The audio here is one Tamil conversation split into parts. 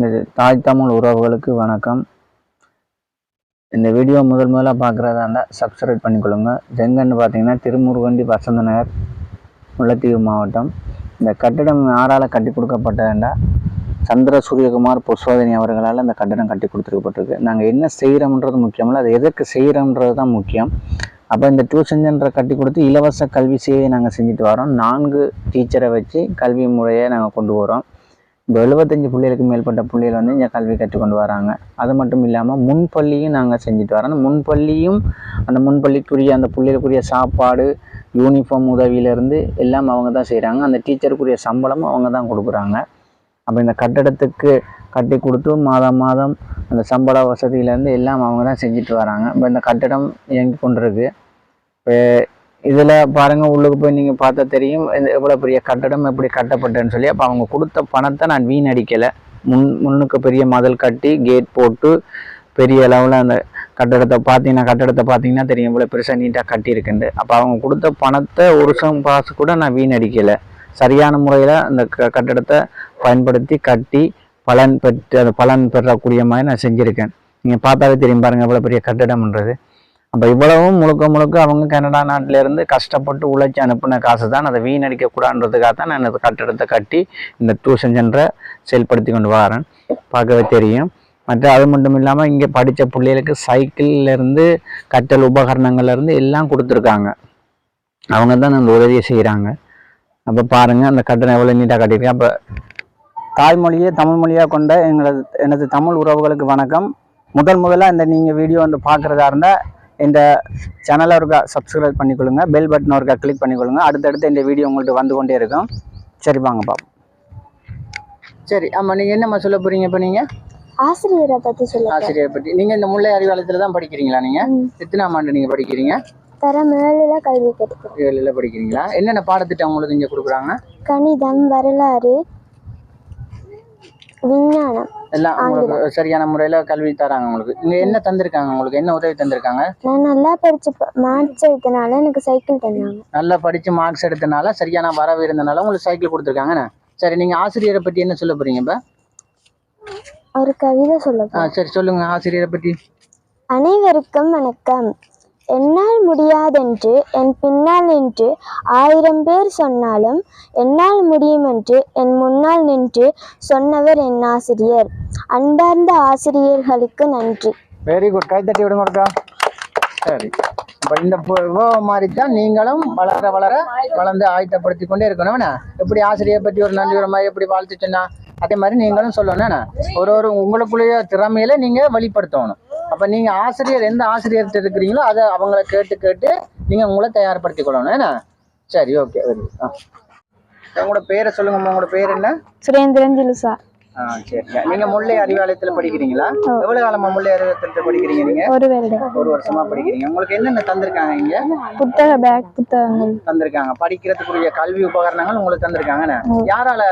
இந்த தாய் தமிழ் உறவுகளுக்கு வணக்கம். இந்த வீடியோ முதலாக பார்க்குறதா இருந்தால் சப்ஸ்கிரைப் பண்ணிக்கொள்ளுங்க. எங்கன்னு பார்த்தீங்கன்னா திருமுருகண்டி வசந்த நகர், முல்லைத்தீவு மாவட்டம். இந்த கட்டிடம் யாரால் கட்டி கொடுக்கப்பட்டதுன்னா சந்திர சூரியகுமார் புஷ்பவதினி அவர்களால் இந்த கட்டிடம் கட்டி கொடுத்துருக்கப்பட்டிருக்கு. நாங்கள் என்ன செய்கிறோம்ன்றது முக்கியமில்லை, அது எதற்கு செய்கிறோம்ன்றது தான் முக்கியம். அப்போ இந்த டியூஷன் சென்டரை கட்டி கொடுத்து இலவச கல்வி சேவையை நாங்கள் செஞ்சுட்டு வரோம். 4 டீச்சரை வச்சு கல்வி முறையை நாங்கள் கொண்டு வரோம். இப்போ 75 பிள்ளைகளுக்கு மேற்பட்ட பிள்ளைகள் வந்து இங்கே கல்வி கற்றுக்கொண்டு வராங்க. அது மட்டும் இல்லாமல் முன்பள்ளியும் நாங்கள் செஞ்சுட்டு வரோம். முன்பள்ளியும் அந்த முன்பள்ளிக்குரிய அந்த பிள்ளைகளுக்குரிய சாப்பாடு, யூனிஃபார்ம் உதவியிலேருந்து எல்லாம் அவங்க தான் செய்கிறாங்க. அந்த டீச்சருக்குரிய சம்பளமும் அவங்க தான் கொடுக்குறாங்க. அப்போ இந்த கட்டடத்துக்கு கட்டி கொடுத்து மாதம் அந்த சம்பள வசதியிலேருந்து எல்லாம் அவங்க தான் செஞ்சுட்டு வராங்க. இப்போ இந்த கட்டடம் இயங்கி கொண்டிருக்கு. இப்போ இதில் பாருங்கள், உள்ளுக்கு போய் நீங்கள் பார்த்தா தெரியும் எவ்வளோ பெரிய கட்டடம் எப்படி கட்டப்பட்டேன்னு சொல்லி. அப்போ அவங்க கொடுத்த பணத்தை நான் வீணடிக்கலை. முன்னுக்கு பெரிய மதில் கட்டி கேட் போட்டு பெரிய அளவில் அந்த கட்டடத்தை பார்த்தீங்கன்னா தெரியும் இவ்வளோ பெருசாக நீட்டாக கட்டியிருக்குண்டு. அப்போ அவங்க கொடுத்த பணத்தை ஒரு காசு கூட நான் வீணடிக்கலை. சரியான முறையில் அந்த கட்டடத்தை பயன்படுத்தி கட்டி பலன் பெறக்கூடிய மாதிரி நான் செஞ்சுருக்கேன். நீங்கள் பார்த்தாலே தெரியும் பாருங்கள் எவ்வளோ பெரிய கட்டடம்ன்றது. அப்போ இவ்வளவும் முழுக்க அவங்க கனடா நாட்டிலேருந்து கஷ்டப்பட்டு உழைச்சி அனுப்பின காசு தான். அதை வீணடிக்கக்கூடாதுன்றதுக்காக தான் நான் இந்த கட்டடத்தை கட்டி இந்த டியூஷன் சென்டரை செயல்படுத்தி கொண்டு வரேன். பார்க்கவே தெரியும். மற்ற அது மட்டும் இல்லாமல் இங்கே படித்த பிள்ளைகளுக்கு சைக்கிள்லேருந்து கற்றல் உபகரணங்கள்லேருந்து எல்லாம் கொடுத்துருக்காங்க. அவங்க தான் அந்த உதவியை செய்கிறாங்க. அப்போ பாருங்கள் அந்த கட்டடம் எவ்வளோ நீட்டாக கட்டியிருக்கேன். அப்போ தாய்மொழியை தமிழ் மொழியாக கொண்ட எனது தமிழ் உறவுகளுக்கு வணக்கம். முதலாக இந்த நீங்கள் வீடியோ வந்து பார்க்குறதா இருந்தால் இந்த சேனலை ஒருக்கா சப்ஸ்கிரைப் பண்ணிக்கொள்ளுங்க, பெல் பட்டன் ஒருக்கா கிளிக் பண்ணிக்கொள்ளுங்க. அடுத்தடுத்து இந்த வீடியோ உங்கள்கிட்ட வந்து கொண்டே இருக்கும். சரி வாங்க பாப்போம். சரி, ஆமாம், நீங்கள் என்னம்மா சொல்ல போகிறீங்க? இப்போ நீங்கள் ஆசிரியரை பற்றி சொல்லுங்கள். ஆசிரியரை பற்றி நீங்கள் இந்த முல்லை அறிவாலயத்தில் தான் படிக்கிறீங்களா? நீங்கள் எத்தனாம் ஆண்டு நீங்கள் படிக்கிறீங்க? தரம் 7ல் கல்வி கற்றுக்கிறோம். 7ல் படிக்கிறீங்களா? என்னென்ன பாடத்திட்டம் உங்களுக்கு இங்கே கொடுக்குறாங்க? கணிதம், வரலாறு, விஞ்ஞானம் எல்லாம் உங்களுக்கு சரியான முறையில் கல்வி தராங்க. உங்களுக்கு இங்கே என்ன தந்திருக்காங்க? உங்களுக்கு என்ன உதவி தந்திருக்காங்க? நான் நல்லா படித்து மார்க்ஸ் எடுத்தனால எனக்கு சைக்கிள் தந்தாங்க. நல்லா படித்து மார்க்ஸ் எடுத்தனால சரியான வரவு இருந்தனால உங்களுக்கு சைக்கிள் கொடுத்துருக்காங்கண்ணே. சரி, நீங்கள் ஆசிரியரை பற்றி என்ன சொல்ல போகிறீங்க? இப்போ ஒரு கவிதை சொல்ல. சரி சொல்லுங்கள் ஆசிரியரை பற்றி. அனைவருக்கும் வணக்கம். என்னால் முடியாதென்று என் பின்னால் நின்று 1000 பேர் சொன்னாலும் என்னால் முடியும் என்று என் முன்னால் நின்று சொன்னவர் என் ஆசிரியர். அன்பார்ந்த ஆசிரியர்களுக்கு நன்றி. வெரி குட், கைத்தட்டி விடுங்க ஒருக்கா. சரி, இப்போ இந்த மாதிரி தான் நீங்களும் வளர்ந்து ஆயத்தப்படுத்தி கொண்டே இருக்கணும். எப்படி ஆசிரியரை பற்றி ஒரு நன்றி மாதிரி எப்படி வாழ்த்து சொன்னா அதே மாதிரி நீங்களும் சொல்லணும். ஒரு உங்களுக்குள்ளேயே திறமையில நீங்கள் வெளிப்படுத்தணும். அப்போ நீங்கள் ஆசிரியர் எந்த ஆசிரியர்கிட்ட இருக்கிறீங்களோ அதை அவங்கள கேட்டு நீங்கள் உங்களை தயார்படுத்தி கொள்ளணும். சரி, ஓகே. உங்களோட பேரை சொல்லுங்கம்மா. உங்களோட பேர் என்ன? சுரேந்திரன் ஜிலுசா. சரி, நீங்க முல்லை அறிவாலயத்துல படிக்கிறீங்களா? எவ்வளவு காலமா முல்லை அறிவாலயத்துல படிக்கிறீங்க? நீங்க ஒரு வருஷமா படிக்கிறீங்க. உங்களுக்கு என்னென்ன தந்திருக்காங்க? இங்க புத்தகங்கள் தந்திருக்காங்க. படிக்கிறதுக்குரிய கல்வி உபகரணங்கள் உங்களுக்கு தந்திருக்காங்க. யாரால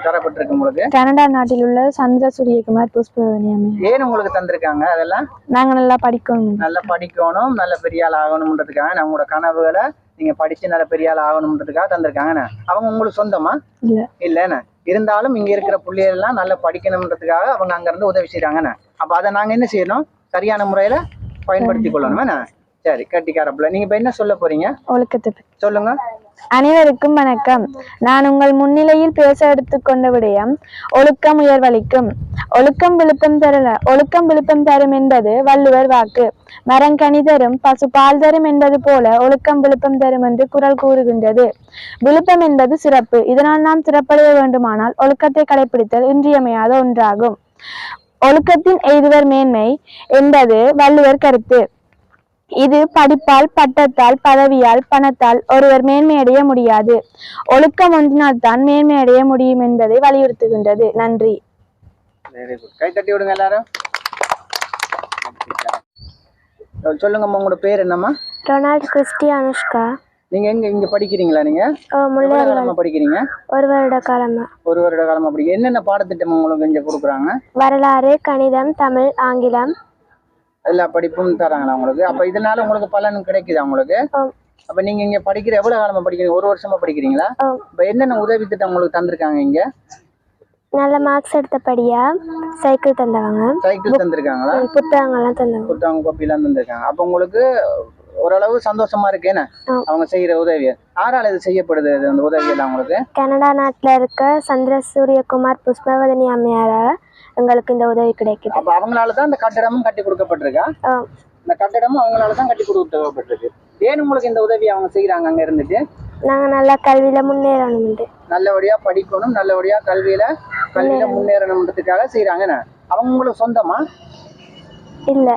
தரப்பட்டிருக்கு உங்களுக்கு? கனடா நாட்டில் உள்ள சந்திர சூரியகுமார் புஷ்பவதினி. ஏன் உங்களுக்கு தந்திருக்காங்க? அதெல்லாம் நாங்க நல்லா படிக்கணும், நல்ல பெரிய ஆள் ஆகணும்ன்றதுக்காக நம்மளோட கனவுகளை நீங்க படிச்சு நல்ல பெரிய ஆள் ஆகணும்ன்றதுக்காக தந்திருக்காங்க. அவங்க உங்களுக்கு சொந்தமா? இல்ல இருந்தாலும் இங்க இருக்கிற பிள்ளைகள் எல்லாம் நல்லா படிக்கணும்ன்றதுக்காக அவங்க அங்க இருந்து உதவி செய்யறாங்கண்ணே. அப்ப அதை நாங்க என்ன செய்யணும்? சரியான முறையில பயன்படுத்தி கொள்ளணும். சரி, கட்டிக்காரப்புல நீங்க இப்ப என்ன சொல்ல போறீங்க? ஒழுக்கத்தை சொல்லுங்க. அனைவருக்கும் வணக்கம். நான் உங்கள் முன்னிலையில் பேச எடுத்துக்கொண்ட விடயம் ஒழுக்கம் உயர்வளிக்கும். ஒழுக்கம் விழுப்பம் தரும் என்பது வள்ளுவர் வாக்கு. மரங்கனி தரும், பசு பால் தரும் என்பது போல ஒழுக்கம் விழுப்பம் தரும் என்று குறள் கூறுகின்றது. விழுப்பம் என்பது சிறப்பு. இதனால் நாம் சிறப்படைய வேண்டுமானால் ஒழுக்கத்தை கடைபிடித்தல் இன்றியமையாத ஒன்றாகும். ஒழுக்கத்தின் எய்துவர் மேன்மை என்பது வள்ளுவர் கருத்து. இது படிப்பால், பட்டத்தால், பதவியால், பணத்தால் ஒருவர் மேன்மையடைய முடியாது. ஒழுக்கம் ஒன்றினால் தான் மேன்மையடைய முடியும் என்பதை வலியுறுத்துகின்றது. நன்றி. கைத்தட்டி விடுங்க எல்லாரும். சொல்லுங்கம்மா, உங்களோட பேர் என்னம்மா? Ronald Christy Anushka. நீங்க இங்க படிக்கிறீங்களா? நீங்க படிக்கிறீங்க? ஒரு வருட காலமா படிக்கிறீங்க. என்னென்ன பாடத்திட்டம் உங்களுக்கு இங்க கொடுக்குறாங்க? வரலாறு, கணிதம், தமிழ், ஆங்கிலம் எல்லா படிப்பும் தராங்களா உங்களுக்கு? அப்ப இதனால உங்களுக்கு பலன் கிடைக்குதா உங்களுக்கு? அப்ப நீங்க இங்க படிக்கிற எவ்வளவு காலமா படிக்கிறீங்க? ஒரு வருஷமா படிக்கிறீங்களா? இப்ப என்னென்ன உதவி திட்டம் உங்களுக்கு தந்திருக்காங்க இங்க? நல்ல மார்க்ஸ் எடுத்தபடியா சைக்கிள் தந்தவங்க. சைக்கிள் தந்திருக்காங்களா? புத்தகங்கள்லாம் தந்தவங்க. புத்தகம் கோப்பிலாம் தந்திருக்காங்க. அப்போ உங்களுக்கு ஓரளவு சந்தோஷமா இருக்கேன்னு அவங்க செய்யற உதவி. யாரால இது செய்யப்படுது அந்த உதவி எல்லாம் உங்களுக்கு? கனடா நாட்டில் இருக்க சந்திரசூரியகுமார் புஷ்பவதனி அம்மையாரால எங்களுக்கு இந்த உதவி கிடைக்குது. அப்ப அவங்களாலதான் இந்த கட்டடமும் கட்டி கொடுக்கப்பட்டிருக்கா? இந்த கட்டடமும் அவங்களாலதான் கட்டி கொடுக்கப்பட்டிருக்கு. ஏன் உங்களுக்கு இந்த உதவி அவங்க செய்யறாங்க? அங்க இருந்துட்டு நாங்க நல்ல கல்வியில முன்னேறணும், நல்லபடியா படிக்கணும், நல்லபடியா கல்வியில முன்னேறணும்ன்றதுக்காக செய்யறாங்க. அவங்க உங்களுக்கு சொந்தமா? இல்ல.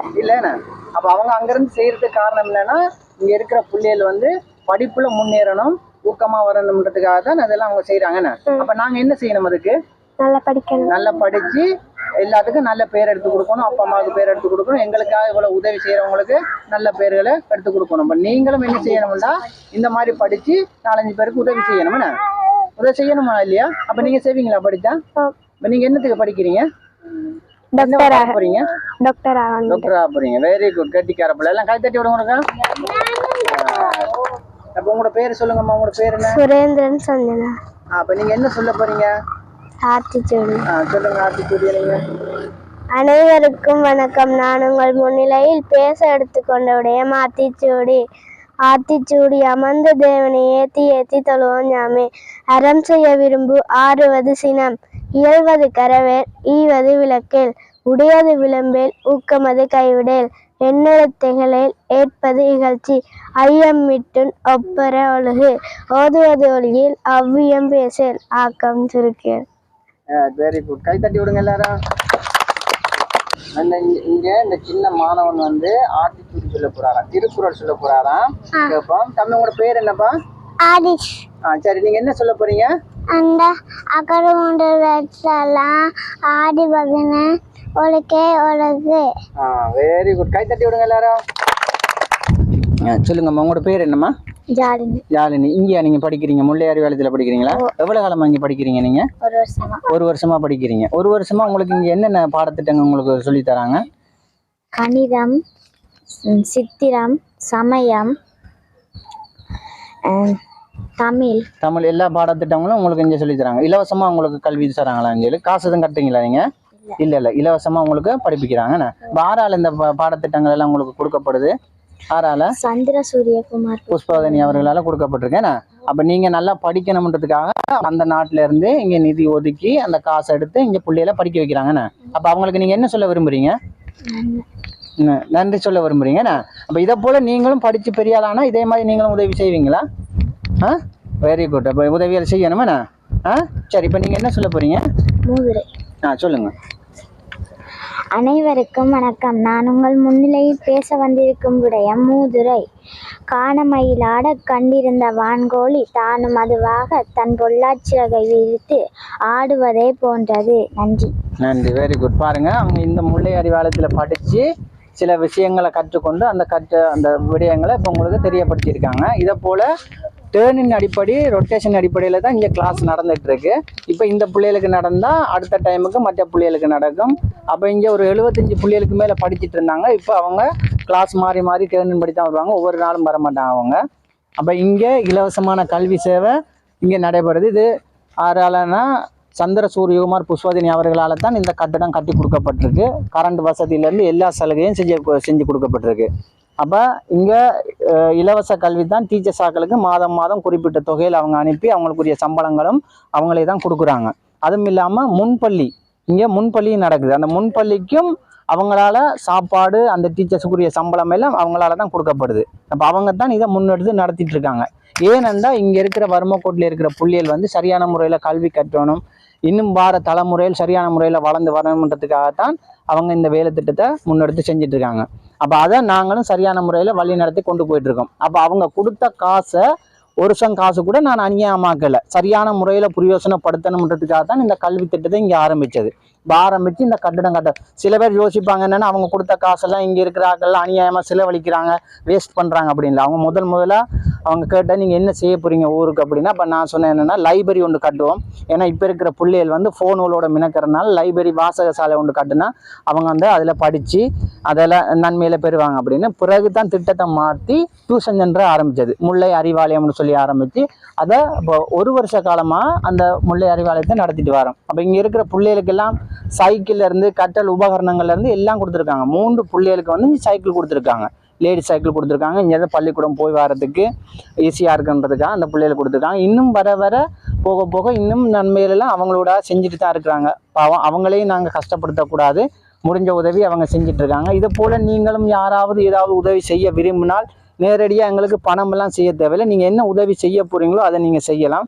அப்ப அவங்க அங்க இருந்து செய்யறதுக்கு காரணம் என்னன்னா, இங்க இருக்கிற பிள்ளைகள் வந்து படிப்புல முன்னேறணும், ஊக்கமா வரணும்ன்றதுக்காக தான் அதெல்லாம் அவங்க செய்யறாங்க. அப்ப நாங்க என்ன செய்யணும்? அதுக்கு நல்லா படிக்கணும், நல்லா படிச்சு எல்லாத்துக்கும் நல்ல பேர் எடுத்து கொடுக்கணும், அப்பா அம்மாவுக்கு பேர் எடுத்து கொடுக்கணும், எங்களுக்காக இவ்வளவு உதவி செய்யறவங்களுக்கு நல்ல பேர்களை எடுத்து கொடுக்கணும். இப்ப நீங்களும் என்ன செய்யணும்னா, இந்த மாதிரி படிச்சு 4-5 பேருக்கு உதவி செய்யணும். உதவி செய்யணுமா இல்லையா? அப்ப நீங்க செய்வீங்களா படிச்சா? இப்ப நீங்க என்னத்துக்கு படிக்கிறீங்க? டாக்டர் ஆக போறீங்க. Very good. கட்டிக்கார பிள்ளை எல்லாம் கை தட்டி விடுங்க. அப்ப உங்களோட பேர் சொல்லுங்கம்மா. உங்களோட பேர் என்ன? சுரேந்திரன் சொன்னா. அப்ப நீங்க என்ன சொல்ல போறீங்க? ஆத்திச்சூடி. சொல்லுங்க. ஆத்திச்சூடி. அனைவருக்கும் வணக்கம். நான் உங்கள் முன்னிலையில் பேச எடுத்துக்கொண்டவுடைய ஆத்திச்சூடி. ஆத்திச்சூடி அமர்ந்த தேவனை ஏத்தி ஏத்தி தொழுவோம் ஞாமே. அறம் செய்ய விரும்பு ஆறுவது சினம், இயல்வது கரவேல் ஈவது விளக்கேல், உடையது விளம்பேல் ஊக்கமது கைவிடேல், எண்ணெழுத்தைகளில் ஏற்பது இகழ்ச்சி, ஐயம் விட்டுன் ஒப்பர ஒழுகு, ஓதுவது ஒளியில் அவ்வியம் பேசேல், ஆக்கம் சுருக்கேல். Very good. கை தட்டி விடுங்க எல்லாரும். இங்க இந்த சின்ன மாணவன் வந்து ஆத்திச்சூடி சொல்ல போறாராம், திருக்குறள் சொல்ல போறாராம். தம்பி உங்களோட பேர் என்னப்பா? ஆதிஷ். சரி, நீங்க என்ன சொல்ல போறீங்க? அந்த அகரமுண்டு வெச்சலாம் ஆடி பகன ஒழுக்கே ஒழுகு. Very good. கை தட்டி விடுங்க எல்லாரும். சொல்லுங்கம்மா. உங்களோட பேர் என்னம்மா? ஜாலினி. இங்கயா நீங்க படிக்கிறீங்க? முல்லையாரி வேலத்துல படிக்கிறீங்களா? எவ்வளவு காலமா இங்க படிக்கிறீங்க நீங்க? ஒரு வருஷமா படிக்கிறீங்க. ஒரு வருஷமா உங்களுக்கு இங்க என்னென்ன பாடத்திட்டங்கள் உங்களுக்கு சொல்லி தராங்க? கணிதம், சித்திரம், சமயம், தமிழ் எல்லா பாடத்திட்டங்களும் உங்களுக்கு இங்க சொல்லி தராங்க. இலவசமா உங்களுக்கு கல்வி தராங்களா? இங்க காசு எதுவும் கட்டுறீங்களா நீங்க? இல்ல. இலவசமா உங்களுக்கு படிப்பிக்கிறாங்க. யாரால இந்த பாடத்திட்டங்கள் எல்லாம் உங்களுக்கு கொடுக்கப்படுது? யாரால? சந்திரசூரியகுமார் புஷ்பவதனி அவர்களால கொடுக்கப்பட்டிருக்கேன். அப்ப நீங்க நல்லா படிக்கணும்ன்றதுக்காக அந்த நாட்டுல இருந்து இங்க நிதி ஒதுக்கி அந்த காசை எடுத்து இங்க பிள்ளைகளை படிக்க வைக்கிறாங்க. அப்ப அவங்களுக்கு நீங்க என்ன சொல்ல விரும்புறீங்க? நன்றி சொல்ல விரும்புறீங்க. அப்ப இதை போல நீங்களும் படிச்சு பெரிய ஆளானா இதே மாதிரி நீங்களும் உதவி செய்வீங்களா? Very good. அப்ப உதவியால் செய்யணுமா? சரி, இப்ப நீங்க என்ன சொல்ல போறீங்க? சொல்லுங்க. அனைவருக்கும் வணக்கம். நான் உங்கள் முன்னிலையில் பேச வந்திருக்கும் விடயம் மூதுரை. காணமயிலாட கண்டிருந்த வான்கோழி தானும் அதுவாக தன் பொள்ளாச்சிறகை விரித்து ஆடுவதே போன்றது. நன்றி. Very good. பாருங்க, அவங்க இந்த முல்லை அறிவாலயத்துல படிச்சு சில விஷயங்களை கற்றுக்கொண்டு அந்த விடயங்களை இப்போ உங்களுக்கு தெரியப்படுத்தியிருக்காங்க. இதை போல டேர்னின் அடிப்படை ரொட்டேஷன் அடிப்படையில் தான் இங்கே கிளாஸ் நடந்துட்டு இருக்கு. இப்போ இந்த பிள்ளைகளுக்கு நடந்தால் அடுத்த டைமுக்கு மற்ற பிள்ளைகளுக்கு நடக்கும். அப்போ இங்கே ஒரு 75 பிள்ளைகளுக்கு மேலே படிச்சுட்டு இருந்தாங்க. இப்போ அவங்க கிளாஸ் மாறி மாறி டேர்னின் படி தான் வருவாங்க, ஒவ்வொரு நாளும் வர மாட்டாங்க அவங்க. அப்போ இங்கே இலவசமான கல்வி சேவை இங்கே நடைபெறுது. இது யாராலனா சந்திரசூரியகுமார் புஷ்பவதனி அவர்களால் தான் இந்த கட்டடம் கட்டி கொடுக்கப்பட்டிருக்கு. கரண்ட் வசதியிலேருந்து எல்லா சலுகையும் செஞ்சு கொடுக்கப்பட்டிருக்கு. அப்போ இங்கே இலவச கல்வி தான் டீச்சர்ஸ் ஆக்களுக்கு மாதம் மாதம் குறிப்பிட்ட தொகையில் அவங்க அனுப்பி அவங்களுக்குரிய சம்பளங்களும் அவங்களே தான் கொடுக்குறாங்க. அதுவும் இல்லாமல் இங்கே முன்பள்ளியும் நடக்குது. அந்த முன்பள்ளிக்கும் அவங்களால சாப்பாடு, அந்த டீச்சர்ஸுக்குரிய சம்பளம் எல்லாம் அவங்களால தான் கொடுக்கப்படுது. அப்போ அவங்க தான் இதை முன்னெடுத்து நடத்திட்டு இருக்காங்க. ஏனென்றால் இங்கே இருக்கிற வறுமைக்கோட்டில் இருக்கிற புள்ளிகள் வந்து சரியான முறையில் கல்வி கற்றணும், இன்னும் வார தலைமுறையில் சரியான முறையில் வளர்ந்து வரணுன்றதுக்காகத்தான் அவங்க இந்த வேலை திட்டத்தை முன்னெடுத்து செஞ்சுட்டு இருக்காங்க. அப்போ அதை நாங்களும் சரியான முறையில் வழி நடத்தி கொண்டு போயிட்டு இருக்கோம். அப்போ அவங்க கொடுத்த காசை ஒரு காசு கூட நான் அநியாயமாக்கலை, சரியான முறையில் பிரயோசனப்படுத்தணுன்றதுக்காக தான் இந்த கல்வி திட்டத்தை இங்கே ஆரம்பித்தது. இப்போ ஆரம்பித்து இந்த கட்டடம் சில பேர் யோசிப்பாங்க என்னென்னா அவங்க கொடுத்த காசெல்லாம் இங்கே இருக்கிற ஆக்கெல்லாம் அநியாயமாக செலவழிக்கிறாங்க, வேஸ்ட் பண்ணுறாங்க அப்படின்ல. அவங்க முதலாக அவங்க கேட்டால் நீங்கள் என்ன செய்ய போகிறீங்க ஊருக்கு அப்படின்னா, அப்போ நான் சொன்னேன் என்னென்னா லைப்ரரி ஒன்று கட்டுவோம். ஏன்னா இப்போ இருக்கிற பிள்ளைகள் வந்து ஃபோனுகளோட மினக்கிறனால லைப்ரரி வாசகசாலை ஒன்று கட்டுனா அவங்க வந்து அதில் படித்து அதில் நன்மையில் பெறுவாங்க அப்படின்னு. பிறகு தான் திட்டத்தை மாற்றி டியூஷன் சென்டர் ஆரம்பித்தது. முல்லை அறிவாலயம்னு சொல்லி ஆரம்பித்து அதை இப்போ 1 வருஷ காலமாக அந்த முல்லை அறிவாலயத்தை நடத்திட்டு வரோம். அப்போ இங்கே இருக்கிற பிள்ளைகளுக்கெல்லாம் சைக்கிள்லேருந்து கற்றல் உபகரணங்கள்லேருந்து எல்லாம் கொடுத்துருக்காங்க. 3 பிள்ளைகளுக்கு வந்து சைக்கிள் கொடுத்துருக்காங்க. லேடி சைக்கிள் கொடுத்துருக்காங்க. இங்கே பள்ளிக்கூடம் போய் வரதுக்கு ஈஸியாக இருக்குன்றதுக்காக அந்த பிள்ளைகளுக்கு கொடுத்துருக்காங்க. இன்னும் வர வர போக போக இன்னும் நன்மைகளெல்லாம் அவங்களோட செஞ்சுட்டு தான் இருக்கிறாங்க. பாவம் அவங்களையும் நாங்கள் கஷ்டப்படுத்தக்கூடாது. முடிஞ்ச உதவி அவங்க செஞ்சிட்ருக்காங்க. இதை போல் நீங்களும் யாராவது ஏதாவது உதவி செய்ய விரும்பினால் நேரடியாக எங்களுக்கு பணமெல்லாம் செய்ய தேவையில்லை. நீங்கள் என்ன உதவி செய்ய போகிறீங்களோ அதை நீங்கள் செய்யலாம்.